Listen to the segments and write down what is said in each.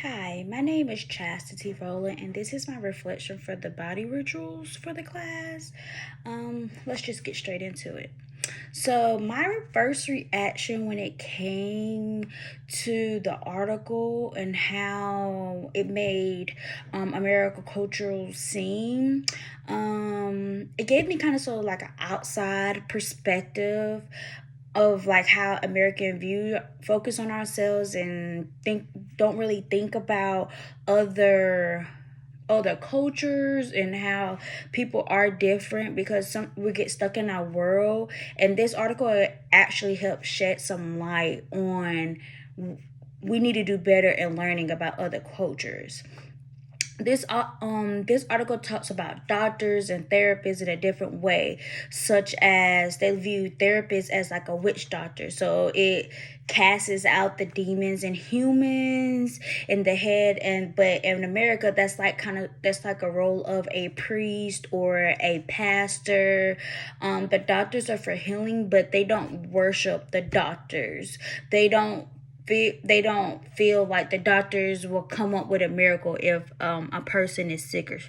Hi, my name is Chastity Rowland, and this is my reflection for the body rituals for the class. Let's just get straight into it. So, my first reaction when it came to the article and how it made American cultural scene, it gave me kind of sort of like an outside perspective of like how American view focus on ourselves and don't really think about other other cultures and how people are different because some we get stuck in our world, and this article actually helps shed some light on we need to do better in learning about other cultures. This article talks about doctors and therapists in a different way, such as they view therapists as like a witch doctor. So it casts out the demons in humans in the head, and but in America that's like a role of a priest or a pastor. The doctors are for healing, but they don't worship the doctors. They don't feel like the doctors will come up with a miracle if a person is sick, or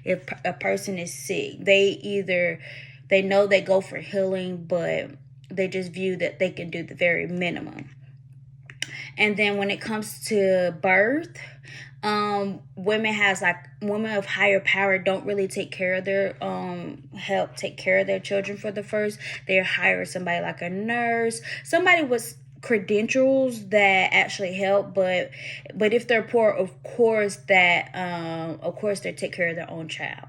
if a person is sick. They know they go for healing, but they just view that they can do the very minimum. And then when it comes to birth, women of higher power don't really take care of their help take care of their children for the first. They hire somebody like a nurse, somebody with credentials that actually help, but if they're poor, of course they take care of their own child.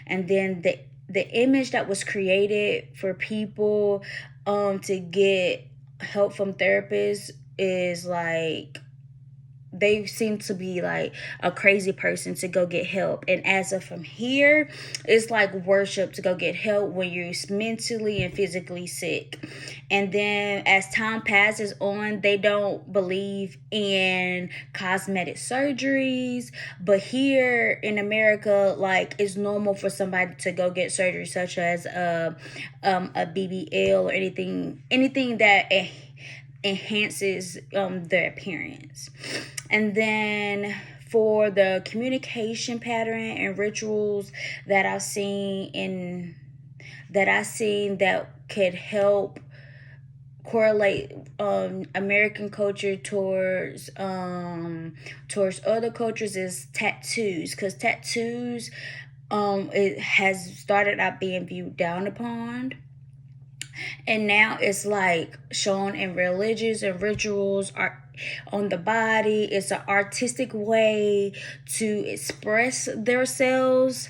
And then the image that was created for people to get help from therapists is like they seem to be like a crazy person to go get help. And as of from here, it's like worship to go get help when you're mentally and physically sick. And then as time passes on, they don't believe in cosmetic surgeries. But here in America, like it's normal for somebody to go get surgery such as a BBL or anything that enhances their appearance. And then for the communication pattern and rituals that I've seen that could help correlate American culture towards other cultures is tattoos, because tattoos it has started out being viewed down upon, and now it's like shown in religious and rituals are on the body. It's an artistic way to express themselves,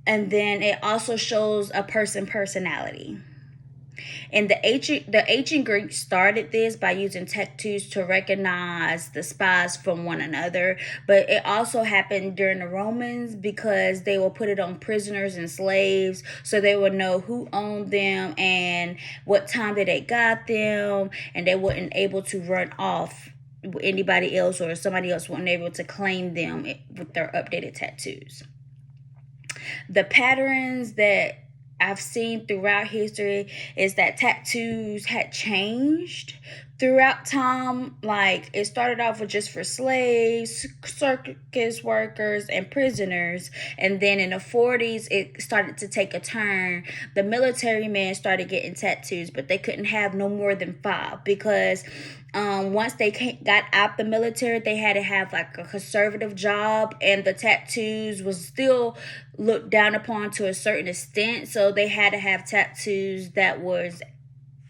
and then it also shows a personality. And the ancient Greeks started this by using tattoos to recognize the spies from one another. But it also happened during the Romans because they will put it on prisoners and slaves so they would know who owned them and what time that they got them, and they weren't able to run off with anybody else, or somebody else wasn't able to claim them with their updated tattoos. The patterns that I've seen throughout history is that tattoos had changed throughout time. Like it started off with just for slaves, circus workers, and prisoners, and then in the 40s it started to take a turn. The military men started getting tattoos, but they couldn't have no more than 5 because once they got out the military, they had to have like a conservative job, and the tattoos was still looked down upon to a certain extent. So they had to have tattoos that was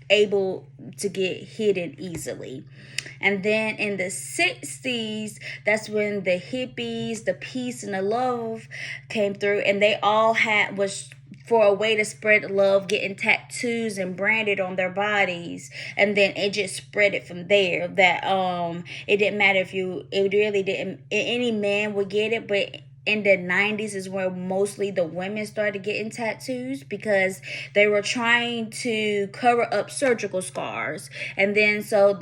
able to get hidden easily. And then in the 60s, that's when the hippies, the peace and the love came through, and they all had was for a way to spread love, getting tattoos and branded on their bodies. And then it just spread it from there, that it didn't matter if you, it really didn't, any man would get it. But in the 90s is where mostly the women started getting tattoos because they were trying to cover up surgical scars. And then so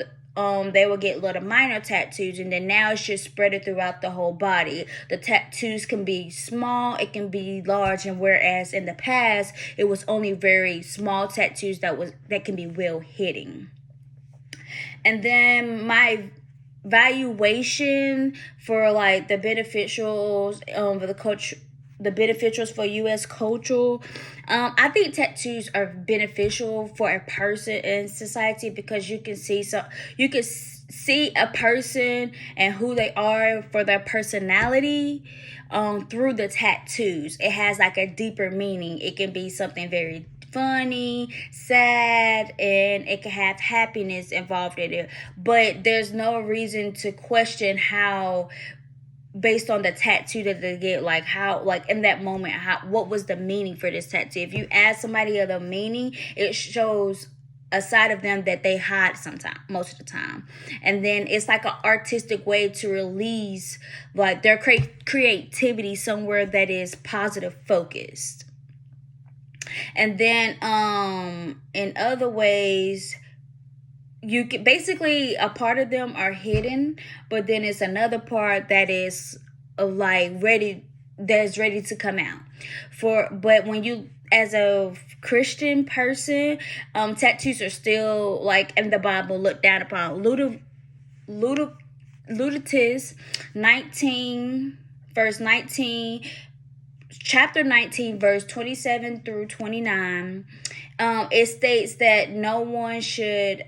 they will get little minor tattoos, and then now it's just spread it throughout the whole body. The tattoos can be small, it can be large, and whereas in the past it was only very small tattoos that can be well hidden. And then valuation for like the beneficials for the beneficials for U.S. culture. I think tattoos are beneficial for a person in society because you can see a person and who they are for their personality through the tattoos. It has like a deeper meaning. It can be something very funny, sad, and it can have happiness involved in it. But there's no reason to question how, based on the tattoo that they get, like how, like in that moment, how, what was the meaning for this tattoo. If you ask somebody of the meaning, it shows a side of them that they hide sometimes, most of the time. And then it's like an artistic way to release like their creativity somewhere that is positive focused. And then in other ways, you can basically, a part of them are hidden, but then it's another part that is like ready, that's ready to come out. But when you, as a Christian person, tattoos are still, like in the Bible, looked down upon. Leviticus 19 verse 19, chapter 19 verse 27 through 29, it states that nobody should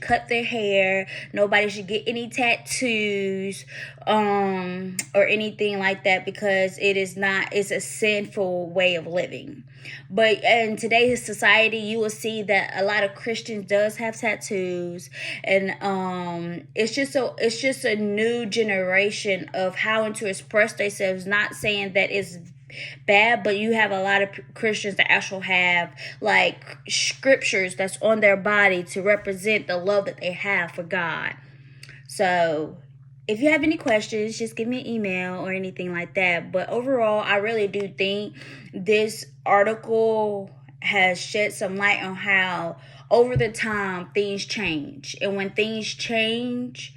cut their hair, nobody should get any tattoos or anything like that, because it's a sinful way of living. But in today's society, you will see that a lot of Christians does have tattoos, and it's just a new generation of how to express themselves. Not saying that it's bad, but you have a lot of Christians that actually have like scriptures that's on their body to represent the love that they have for God. So if you have any questions, just give me an email or anything like that. But overall, I really do think this article has shed some light on how over the time things change. And when things change,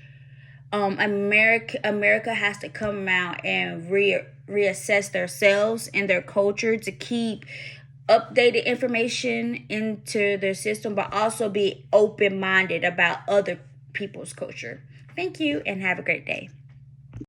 America has to come out and reassess themselves and their culture to keep updated information into their system, but also be open-minded about other people's culture. Thank you and have a great day.